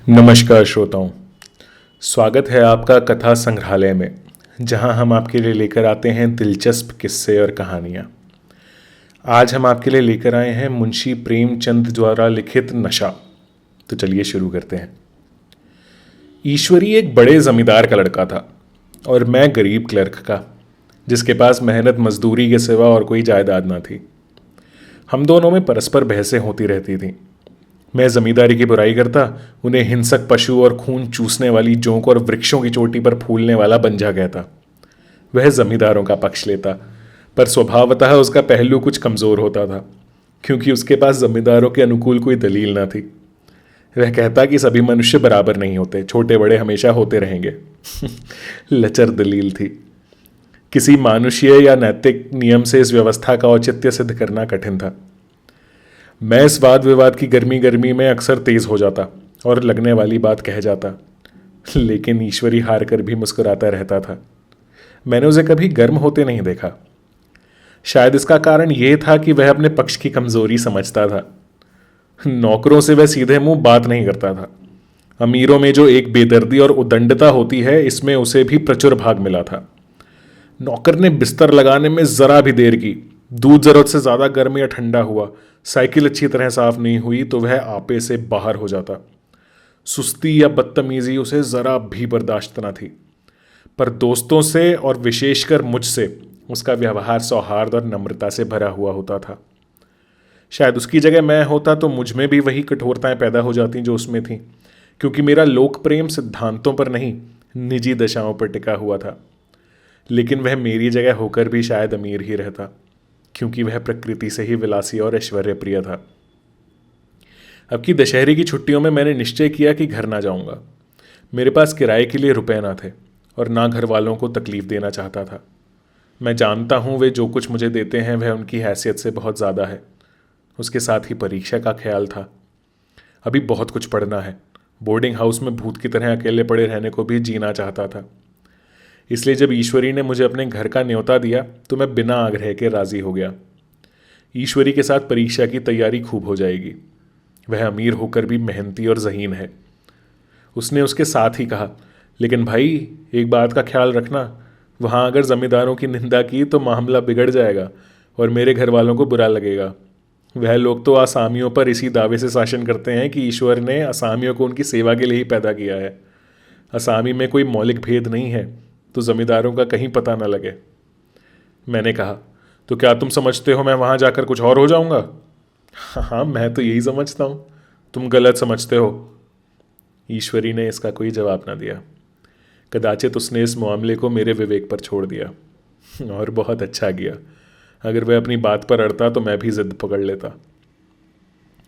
नमस्कार श्रोताओं। स्वागत है आपका कथा संग्रहालय में, जहां हम आपके लिए लेकर आते हैं दिलचस्प किस्से और कहानियां। आज हम आपके लिए लेकर आए हैं मुंशी प्रेमचंद द्वारा लिखित नशा। तो चलिए शुरू करते हैं। ईश्वरी एक बड़े जमींदार का लड़का था और मैं गरीब क्लर्क का, जिसके पास मेहनत मजदूरी के सिवा और कोई जायदाद ना थी। हम दोनों में परस्पर बहसें होती रहती थीं। मैं जमींदारी की बुराई करता, उन्हें हिंसक पशु और खून चूसने वाली जोंक और वृक्षों की चोटी पर फूलने वाला बंजा कहता। वह जमींदारों का पक्ष लेता, पर स्वभावतः उसका पहलू कुछ कमजोर होता था, क्योंकि उसके पास जमींदारों के अनुकूल कोई दलील न थी। वह कहता कि सभी मनुष्य बराबर नहीं होते, छोटे बड़े हमेशा होते रहेंगे। लचर दलील थी। किसी मानुषीय या नैतिक नियम से इस व्यवस्था का औचित्य सिद्ध करना कठिन था। मैं इस वाद विवाद की गर्मी गर्मी में अक्सर तेज हो जाता और लगने वाली बात कह जाता, लेकिन ईश्वरी हार कर भी मुस्कुराता रहता था। मैंने उसे कभी गर्म होते नहीं देखा। शायद इसका कारण यह था कि वह अपने पक्ष की कमजोरी समझता था। नौकरों से वह सीधे मुंह बात नहीं करता था। अमीरों में जो एक बेदर्दी और उदंडता होती है, इसमें उसे भी प्रचुर भाग मिला था। नौकर ने बिस्तर लगाने में जरा भी देर की, दूध जरूरत से ज्यादा गर्म या ठंडा हुआ, साइकिल अच्छी तरह साफ नहीं हुई तो वह आपे से बाहर हो जाता। सुस्ती या बदतमीजी उसे जरा भी बर्दाश्त न थी, पर दोस्तों से और विशेषकर मुझसे उसका व्यवहार सौहार्द और नम्रता से भरा हुआ होता था। शायद उसकी जगह मैं होता तो मुझ में भी वही कठोरताएं पैदा हो जाती जो उसमें थी, क्योंकि मेरा लोक प्रेम सिद्धांतों पर नहीं, निजी दशाओं पर टिका हुआ था। लेकिन वह मेरी जगह होकर भी शायद अमीर ही रहता, क्योंकि वह प्रकृति से ही विलासी और ऐश्वर्य प्रिय था। अब की दशहरे की छुट्टियों में मैंने निश्चय किया कि घर ना जाऊंगा। मेरे पास किराए के लिए रुपए ना थे और ना घर वालों को तकलीफ देना चाहता था। मैं जानता हूं वे जो कुछ मुझे देते हैं वह उनकी हैसियत से बहुत ज़्यादा है। उसके साथ ही परीक्षा का ख्याल था। अभी बहुत कुछ पढ़ना है। बोर्डिंग हाउस में भूत की तरह अकेले पड़े रहने को भी जीना चाहता था। इसलिए जब ईश्वरी ने मुझे अपने घर का न्योता दिया तो मैं बिना आग्रह के राजी हो गया। ईश्वरी के साथ परीक्षा की तैयारी खूब हो जाएगी। वह अमीर होकर भी मेहनती और ज़हीन है। उसने उसके साथ ही कहा, लेकिन भाई एक बात का ख्याल रखना, वहाँ अगर जमींदारों की निंदा की तो मामला बिगड़ जाएगा और मेरे घर वालों को बुरा लगेगा। वह लोग तो असामियों पर इसी दावे से शासन करते हैं कि ईश्वर ने असामियों को उनकी सेवा के लिए ही पैदा किया है। असामी में कोई मौलिक भेद नहीं है, तो जमींदारों का कहीं पता न लगे। मैंने कहा, तो क्या तुम समझते हो मैं वहां जाकर कुछ और हो जाऊंगा? हाँ, मैं तो यही समझता हूं। तुम गलत समझते हो। ईश्वरी ने इसका कोई जवाब ना दिया। कदाचित उसने इस मामले को मेरे विवेक पर छोड़ दिया, और बहुत अच्छा किया। अगर वह अपनी बात पर अड़ता तो मैं भी जिद पकड़ लेता।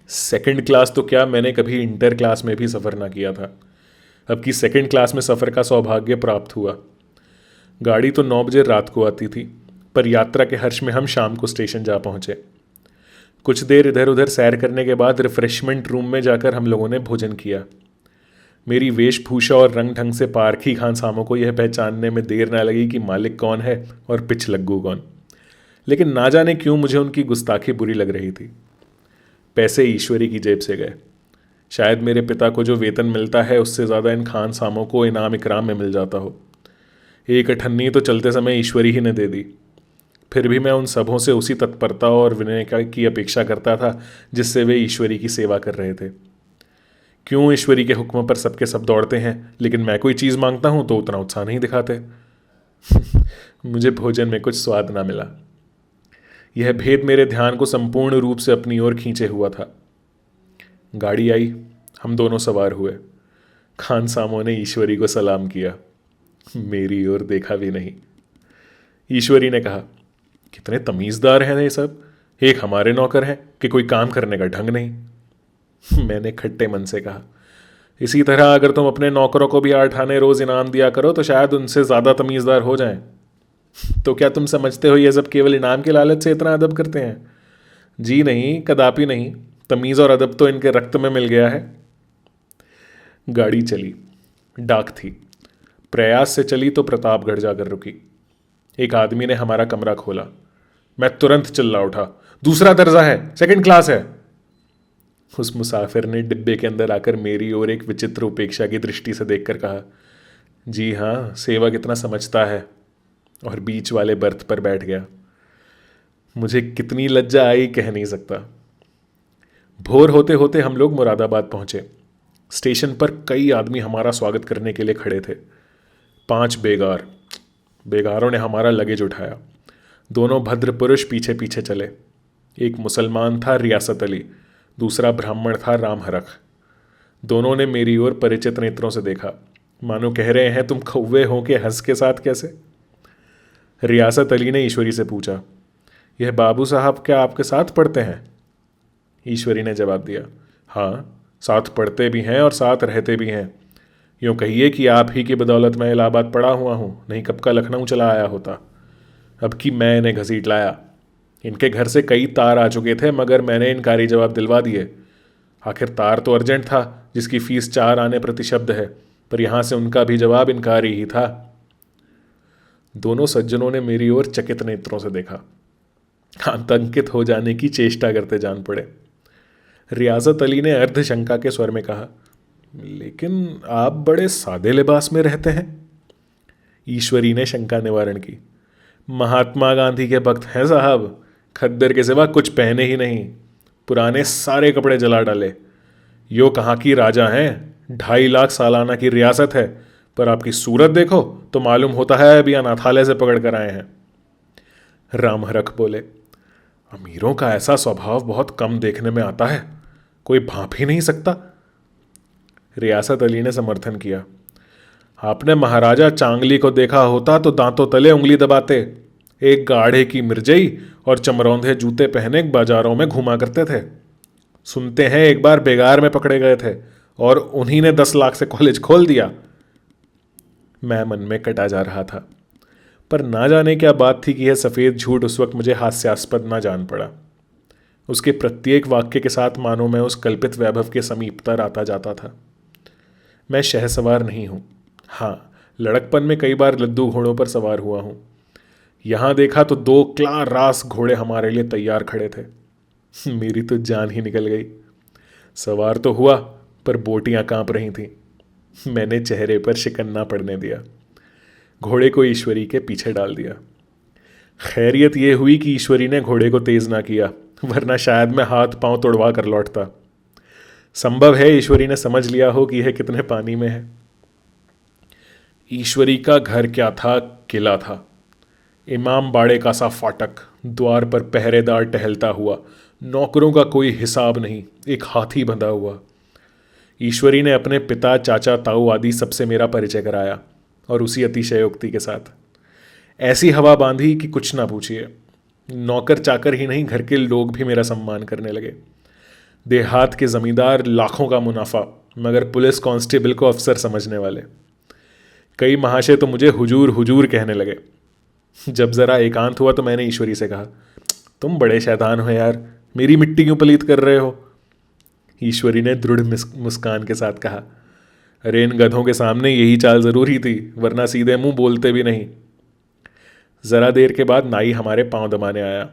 सेकंड क्लास तो क्या, मैंने कभी इंटर क्लास में भी सफ़र ना किया था। अब की सेकंड क्लास में सफ़र का सौभाग्य प्राप्त हुआ। गाड़ी तो 9 बजे रात को आती थी, पर यात्रा के हर्ष में हम शाम को स्टेशन जा पहुंचे। कुछ देर इधर उधर सैर करने के बाद रिफ्रेशमेंट रूम में जाकर हम लोगों ने भोजन किया। मेरी वेशभूषा और रंग ढंग से पारखी खानसामों को यह पहचानने में देर न लगी कि मालिक कौन है और पिछलग्गू कौन। लेकिन ना जाने क्यों मुझे उनकी गुस्ताखी बुरी लग रही थी। पैसे ईश्वरी की जेब से गए। शायद मेरे पिता को जो वेतन मिलता है उससे ज़्यादा इन खानसामों को इनाम इकराम में मिल जाता हो। एक अठन्नी तो चलते समय ईश्वरी ही ने दे दी। फिर भी मैं उन सबों से उसी तत्परता और विनय की अपेक्षा करता था जिससे वे ईश्वरी की सेवा कर रहे थे। क्यों ईश्वरी के हुक्म पर सबके सब दौड़ते हैं, लेकिन मैं कोई चीज़ मांगता हूं तो उतना उत्साह नहीं दिखाते। मुझे भोजन में कुछ स्वाद ना मिला। यह भेद मेरे ध्यान को संपूर्ण रूप से अपनी ओर खींचे हुआ था। गाड़ी आई, हम दोनों सवार हुए। खानसामों ने ईश्वरी को सलाम किया, मेरी ओर देखा भी नहीं। ईश्वरी ने कहा, कितने तमीज़दार हैं ये सब। एक हमारे नौकर हैं कि कोई काम करने का ढंग नहीं। मैंने खट्टे मन से कहा, इसी तरह अगर तुम अपने नौकरों को भी 8 आने रोज इनाम दिया करो तो शायद उनसे ज़्यादा तमीज़दार हो जाएं। तो क्या तुम समझते हो ये सब केवल इनाम के लालच से इतना अदब करते हैं? जी नहीं, कदापि नहीं। तमीज़ और अदब तो इनके रक्त में मिल गया है। गाड़ी चली। डाक थी। प्रयास से चली तो प्रतापगढ़ जाकर रुकी। एक आदमी ने हमारा कमरा खोला। मैं तुरंत चिल्ला उठा, दूसरा दर्जा है, सेकंड क्लास है। उस मुसाफिर ने डिब्बे के अंदर आकर मेरी ओर एक विचित्र उपेक्षा की दृष्टि से देखकर कहा, जी हाँ, सेवक इतना समझता है, और बीच वाले बर्थ पर बैठ गया। मुझे कितनी लज्जा आई कह नहीं सकता। भोर होते होते हम लोग मुरादाबाद पहुंचे। स्टेशन पर कई आदमी हमारा स्वागत करने के लिए खड़े थे। 5 बेगारों ने हमारा लगेज उठाया। दोनों भद्र पुरुष पीछे पीछे चले। एक मुसलमान था रियासत अली, दूसरा ब्राह्मण था राम हरख। दोनों ने मेरी ओर परिचित नेत्रों से देखा, मानो कह रहे हैं, तुम कौवे हो के हंस के साथ कैसे? रियासत अली ने ईश्वरी से पूछा, यह बाबू साहब क्या आपके साथ पढ़ते हैं? ईश्वरी ने जवाब दिया, हाँ, साथ पढ़ते भी हैं और साथ रहते भी हैं। यूँ कहिए कि आप ही की बदौलत मैं इलाहाबाद पड़ा हुआ हूँ, नहीं कब का लखनऊ चला आया होता। अब कि मैं इन्हें घसीट लाया। इनके घर से कई तार आ चुके थे, मगर मैंने इनकारी जवाब दिलवा दिए। आखिर तार तो अर्जेंट था, जिसकी फीस 4 आने प्रति शब्द है, पर यहाँ से उनका भी जवाब इनकारी ही था। दोनों सज्जनों ने मेरी ओर चकित नेत्रों से देखा, आतंकित हो जाने की चेष्टा करते जान पड़े। रियासत अली ने अर्धशंका के स्वर में कहा, लेकिन आप बड़े सादे लिबास में रहते हैं। ईश्वरी ने शंका निवारण की, महात्मा गांधी के भक्त हैं साहब, खद्दर के सिवा कुछ पहने ही नहीं, पुराने सारे कपड़े जला डाले। यो कहाँ की राजा हैं, 2.5 लाख सालाना की रियासत है, पर आपकी सूरत देखो तो मालूम होता है अभी अनाथालय से पकड़ कर आए हैं। राम हरख बोले, अमीरों का ऐसा स्वभाव बहुत कम देखने में आता है, कोई भांप ही नहीं सकता। रियासत अली ने समर्थन किया, आपने महाराजा चांगली को देखा होता तो दांतों तले उंगली दबाते। एक गाढ़े की मिर्जई और चमरौंधे जूते पहने बाजारों में घुमा करते थे। सुनते हैं एक बार बेगार में पकड़े गए थे और उन्हीं ने 10 लाख से कॉलेज खोल दिया। मैं मन में कटा जा रहा था, पर ना जाने क्या बात थी कि यह सफ़ेद झूठ उस वक्त मुझे हास्यास्पद ना जान पड़ा। उसके प्रत्येक वाक्य के साथ मानो मैं उस कल्पित वैभव के समीपतर आता जाता था। मैं शहसवार नहीं हूँ, हाँ, लड़कपन में कई बार लद्दू घोड़ों पर सवार हुआ हूँ। यहाँ देखा तो 2 क्ला रास घोड़े हमारे लिए तैयार खड़े थे। मेरी तो जान ही निकल गई। सवार तो हुआ, पर बोटियां कांप रही थीं। मैंने चेहरे पर शिकन ना पड़ने दिया। घोड़े को ईश्वरी के पीछे डाल दिया। खैरियत यह हुई कि ईश्वरी ने घोड़े को तेज ना किया, वरना शायद मैं हाथ पांव तोड़वा कर लौटता। संभव है ईश्वरी ने समझ लिया हो कि यह कितने पानी में है। ईश्वरी का घर क्या था, किला था। इमाम बाड़े का सा फाटक, द्वार पर पहरेदार टहलता हुआ, नौकरों का कोई हिसाब नहीं, एक हाथी बंधा हुआ। ईश्वरी ने अपने पिता, चाचा, ताऊ आदि सबसे मेरा परिचय कराया, और उसी अतिशयोक्ति के साथ ऐसी हवा बांधी कि कुछ ना पूछिए। नौकर चाकर ही नहीं, घर के लोग भी मेरा सम्मान करने लगे। देहात के जमींदार लाखों का मुनाफा, मगर पुलिस कांस्टेबल को अफसर समझने वाले। कई महाशय तो मुझे हुजूर हुजूर कहने लगे। जब ज़रा एकांत हुआ तो मैंने ईश्वरी से कहा, तुम बड़े शैतान हो यार, मेरी मिट्टी क्यों पलीत कर रहे हो? ईश्वरी ने दृढ़ मुस्कान के साथ कहा, अरे इन गधों के सामने यही चाल ज़रूरी थी, वरना सीधे मुंह बोलते भी नहीं। ज़रा देर के बाद नाई हमारे पांव दबाने आया।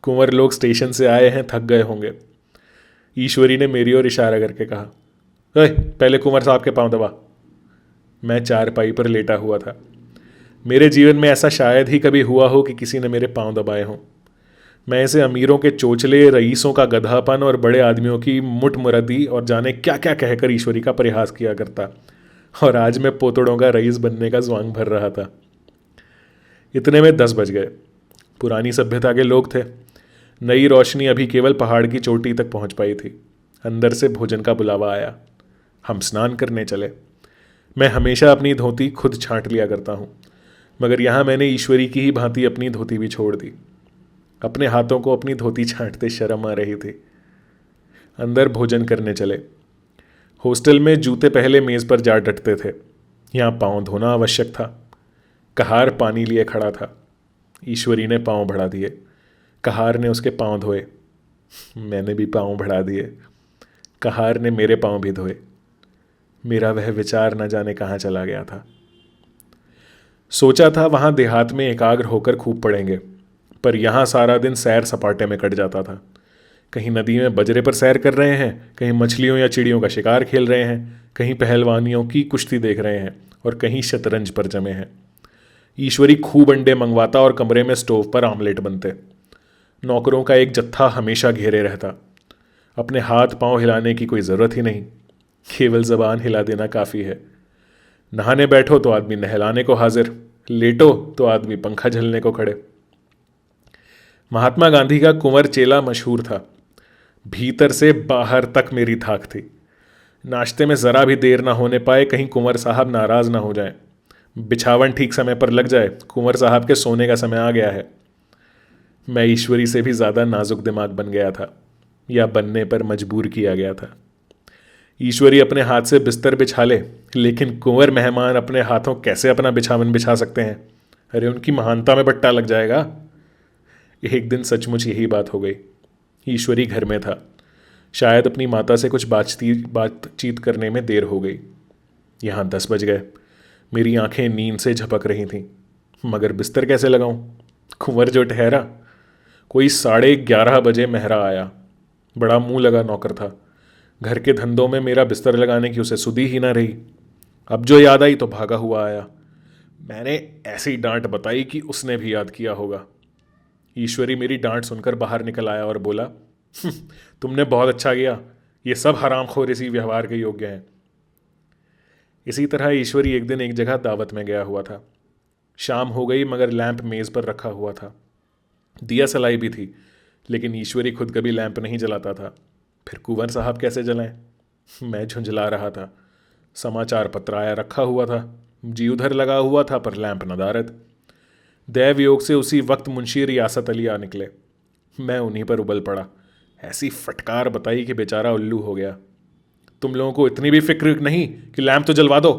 कुंवर लोग स्टेशन से आए हैं, थक गए होंगे। ईश्वरी ने मेरी ओर इशारा करके कहा, ओए, पहले कुंवर साहब के पांव दबा। मैं चारपाई पर लेटा हुआ था। मेरे जीवन में ऐसा शायद ही कभी हुआ हो कि किसी ने मेरे पांव दबाए हों। मैं ऐसे अमीरों के चोचले, रईसों का गधापन और बड़े आदमियों की मुठमुरदी और जाने क्या क्या कहकर ईश्वरी का परिहास किया करता, और आज मैं पोतड़ों का रईस बनने का ज़्वांग भर रहा था। इतने में 10 बज गए। पुरानी सभ्यता के लोग थे। नई रोशनी अभी केवल पहाड़ की चोटी तक पहुंच पाई थी। अंदर से भोजन का बुलावा आया। हम स्नान करने चले। मैं हमेशा अपनी धोती खुद छांट लिया करता हूँ, मगर यहाँ मैंने ईश्वरी की ही भांति अपनी धोती भी छोड़ दी। अपने हाथों को अपनी धोती छांटते शर्म आ रही थी। अंदर भोजन करने चले। हॉस्टल में जूते पहले मेज़ पर जा डटते थे, यहाँ पाँव धोना आवश्यक था। कहार पानी लिए खड़ा था। ईश्वरी ने पाँव बढ़ा दिए। कहार ने उसके पाँव धोए। मैंने भी पाँव बढ़ा दिए। कहार ने मेरे पाँव भी धोए। मेरा वह विचार न जाने कहाँ चला गया था। सोचा था वहाँ देहात में एकाग्र होकर खूब पढ़ेंगे, पर यहाँ सारा दिन सैर सपाटे में कट जाता था। कहीं नदी में बजरे पर सैर कर रहे हैं, कहीं मछलियों या चिड़ियों का शिकार खेल रहे हैं, कहीं पहलवानियों की कुश्ती देख रहे हैं और कहीं शतरंज पर जमे हैं। ईश्वरी खूब अंडे मंगवाता और कमरे में स्टोव पर आमलेट बनते। नौकरों का एक जत्था हमेशा घेरे रहता। अपने हाथ पांव हिलाने की कोई ज़रूरत ही नहीं, केवल ज़बान हिला देना काफ़ी है। नहाने बैठो तो आदमी नहलाने को हाजिर, लेटो तो आदमी पंखा झलने को खड़े। महात्मा गांधी का कुंवर चेला मशहूर था। भीतर से बाहर तक मेरी धाक थी। नाश्ते में ज़रा भी देर ना होने पाए, कहीं कुंवर साहब नाराज़ ना हो जाएं। बिछावन ठीक समय पर लग जाए, कुंवर साहब के सोने का समय आ गया है। मैं ईश्वरी से भी ज़्यादा नाजुक दिमाग बन गया था, या बनने पर मजबूर किया गया था। ईश्वरी अपने हाथ से बिस्तर बिछा ले, लेकिन कुंवर मेहमान अपने हाथों कैसे अपना बिछावन बिछा सकते हैं? अरे उनकी महानता में बट्टा लग जाएगा। एक दिन सचमुच यही बात हो गई। ईश्वरी घर में था। शायद अपनी माता से कुछ बातचीत करने में देर हो गई। यहाँ 10 बज गए। मेरी आंखें नींद से झपक रही थीं, मगर बिस्तर कैसे लगाऊं? कुंवर जो ठहरा। कोई 11:30 बजे मेहरा आया। बड़ा मुंह लगा नौकर था। घर के धंधों में मेरा बिस्तर लगाने की उसे सुधी ही ना रही। अब जो याद आई तो भागा हुआ आया। मैंने ऐसी डांट बताई कि उसने भी याद किया होगा। ईश्वरी मेरी डांट सुनकर बाहर निकल आया और बोला, तुमने बहुत अच्छा किया, ये सब हरामखोर इसी व्यवहार के योग्य हैं। इसी तरह ईश्वरी एक दिन एक जगह दावत में गया हुआ था। शाम हो गई, मगर लैंप मेज़ पर रखा हुआ था। दिया सलाई भी थी, लेकिन ईश्वरी खुद कभी लैंप नहीं जलाता था। फिर कुंवर साहब कैसे जलाएं? मैं झुंझला रहा था। समाचार पत्र आया रखा हुआ था। जी उधर लगा हुआ था, पर लैंप नदारद। दैव योग से उसी वक्त मुंशी रियासत अली आ निकले। मैं उन्हीं पर उबल पड़ा। ऐसी फटकार बताई कि बेचारा उल्लू हो गया। तुम लोगों को इतनी भी फिक्र नहीं कि लैंप तो जलवा दो?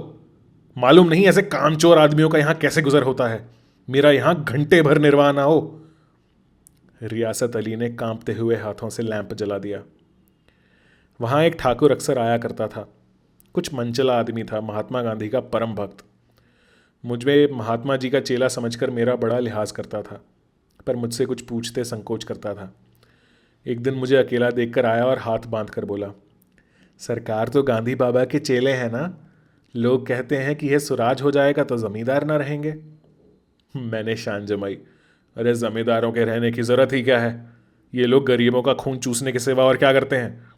मालूम नहीं ऐसे कामचोर आदमियों का यहां कैसे गुजर होता है। मेरा यहां घंटे भर निर्वाह ना हो। रियासत अली ने कांपते हुए हाथों से लैंप जला दिया। वहां एक ठाकुर अक्सर आया करता था। कुछ मनचला आदमी था, महात्मा गांधी का परम भक्त। मुझे महात्मा जी का चेला समझकर मेरा बड़ा लिहाज करता था, पर मुझसे कुछ पूछते संकोच करता था। एक दिन मुझे अकेला देखकर आया और हाथ बांध कर बोला, सरकार तो गांधी बाबा के चेले हैं ना? लोग कहते हैं कि यह सुराज हो जाएगा तो जमींदार ना रहेंगे। मैंने शान जमाई, अरे जमींदारों के रहने की जरूरत ही क्या है? ये लोग गरीबों का खून चूसने के सिवा और क्या करते हैं?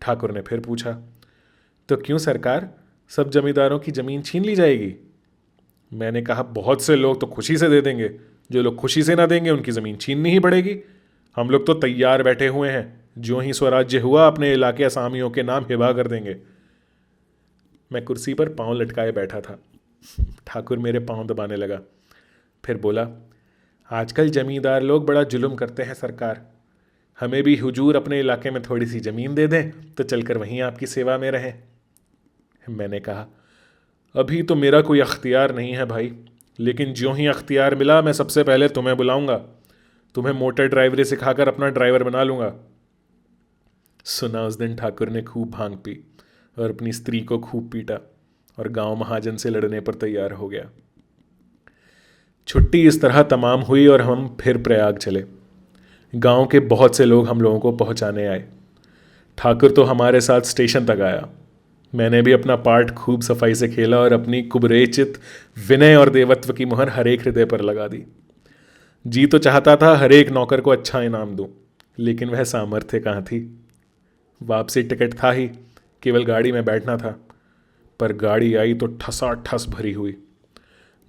ठाकुर ने फिर पूछा, तो क्यों सरकार, सब जमींदारों की जमीन छीन ली जाएगी? मैंने कहा, बहुत से लोग तो खुशी से दे देंगे, जो लोग खुशी से ना देंगे उनकी ज़मीन छीननी ही पड़ेगी। हम लोग तो तैयार बैठे हुए हैं, जो ही स्वराज्य हुआ अपने इलाके असामियों के नाम हिबा कर देंगे। मैं कुर्सी पर पांव लटकाए बैठा था। ठाकुर मेरे पांव दबाने लगा। फिर बोला, आजकल जमींदार लोग बड़ा जुल्म करते हैं सरकार। हमें भी हुजूर अपने इलाके में थोड़ी सी ज़मीन दे दें तो चलकर वहीं आपकी सेवा में रहें। मैंने कहा, अभी तो मेरा कोई अख्तियार नहीं है भाई, लेकिन ज्यों ही अख्तियार मिला मैं सबसे पहले तुम्हें बुलाऊंगा। तुम्हें मोटर ड्राइवरी सिखाकर अपना ड्राइवर बना लूंगा। सुना उस दिन ठाकुर ने खूब भांग पी और अपनी स्त्री को खूब पीटा और गांव महाजन से लड़ने पर तैयार हो गया। छुट्टी इस तरह तमाम हुई और हम फिर प्रयाग चले। गांव के बहुत से लोग हम लोगों को पहुंचाने आए। ठाकुर तो हमारे साथ स्टेशन तक आया। मैंने भी अपना पार्ट खूब सफाई से खेला और अपनी कुबरेचित विनय और देवत्व की मुहर हरेक हृदय पर लगा दी। जी तो चाहता था हर एक नौकर को अच्छा इनाम दूं, लेकिन वह सामर्थ्य कहाँ थी। वापसी टिकट था ही, केवल गाड़ी में बैठना था। पर गाड़ी आई तो ठसाठस भरी हुई।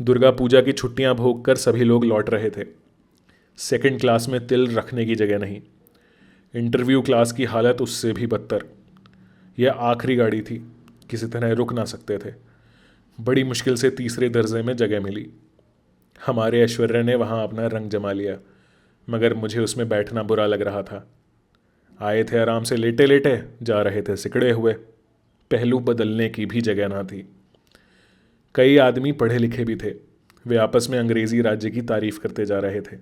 दुर्गा पूजा की छुट्टियां भोग कर सभी लोग लौट रहे थे। सेकंड क्लास में तिल रखने की जगह नहीं। इंटरव्यू क्लास की हालत उससे भी बदतर। यह आखिरी गाड़ी थी, किसी तरह रुक ना सकते थे। बड़ी मुश्किल से तीसरे दर्जे में जगह मिली। हमारे ऐश्वर्य ने वहाँ अपना रंग जमा लिया, मगर मुझे उसमें बैठना बुरा लग रहा था। आए थे आराम से लेटे लेटे, जा रहे थे सिकड़े हुए। पहलू बदलने की भी जगह ना थी। कई आदमी पढ़े लिखे भी थे। वे आपस में अंग्रेजी राज्य की तारीफ करते जा रहे थे।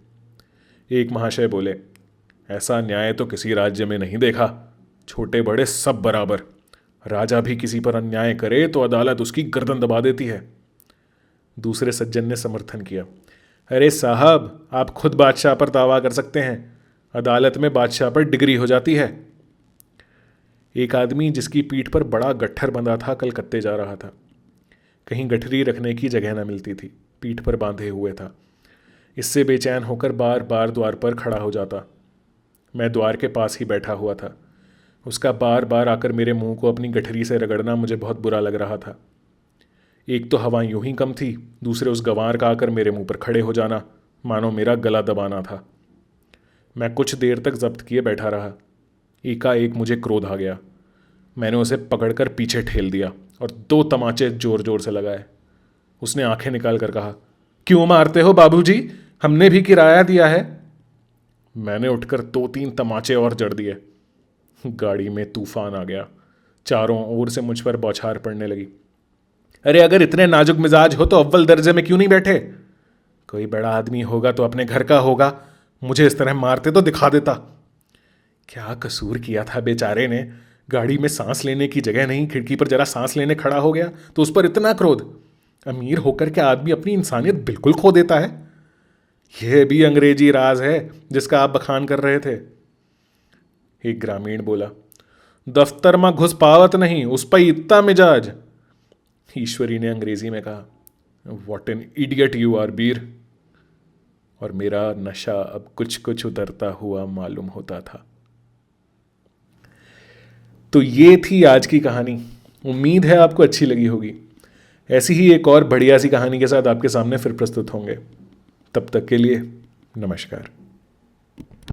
एक महाशय बोले, ऐसा न्याय तो किसी राज्य में नहीं देखा। छोटे बड़े सब बराबर। राजा भी किसी पर अन्याय करे तो अदालत उसकी गर्दन दबा देती है। दूसरे सज्जन ने समर्थन किया, अरे साहब, आप खुद बादशाह पर दावा कर सकते हैं। अदालत में बादशाह पर डिग्री हो जाती है। एक आदमी जिसकी पीठ पर बड़ा गट्ठर बंधा था कलकत्ते जा रहा था। कहीं गठरी रखने की जगह न मिलती थी, पीठ पर बांधे हुए था। इससे बेचैन होकर बार बार द्वार पर खड़ा हो जाता। मैं द्वार के पास ही बैठा हुआ था। उसका बार बार आकर मेरे मुंह को अपनी गठरी से रगड़ना मुझे बहुत बुरा लग रहा था। एक तो हवा यूं ही कम थी, दूसरे उस गंवार का आकर मेरे मुंह पर खड़े हो जाना मानो मेरा गला दबाना था। मैं कुछ देर तक जब्त किए बैठा रहा। एकाएक मुझे क्रोध आ गया। मैंने उसे पकड़कर पीछे ठेल दिया और 2 तमाचे जोर जोर से लगाए। उसने आंखें निकाल कर कहा, क्यों मारते हो बाबूजी? हमने भी किराया दिया है। मैंने उठकर 2-3 तमाचे और जड़ दिए। गाड़ी में तूफान आ गया। चारों ओर से मुझ पर बौछार पड़ने लगी। अरे अगर इतने नाजुक मिजाज हो तो अव्वल दर्जे में क्यों नहीं बैठे? कोई बड़ा आदमी होगा तो अपने घर का होगा, मुझे इस तरह मारते तो दिखा देता। क्या कसूर किया था बेचारे ने? गाड़ी में सांस लेने की जगह नहीं, खिड़की पर जरा सांस लेने खड़ा हो गया तो उस पर इतना क्रोध। अमीर होकर क्या आदमी अपनी इंसानियत बिल्कुल खो देता है? यह भी अंग्रेजी राज है जिसका आप बखान कर रहे थे। एक ग्रामीण बोला, दफ्तर में घुस पावत नहीं, उस पर इतना मिजाज। ईश्वरी ने अंग्रेजी में कहा, what an idiot you are बीर। और मेरा नशा अब कुछ कुछ उतरता हुआ मालूम होता था। तो ये थी आज की कहानी। उम्मीद है आपको अच्छी लगी होगी। ऐसी ही एक और बढ़िया सी कहानी के साथ आपके सामने फिर प्रस्तुत होंगे। तब तक के लिए नमस्कार।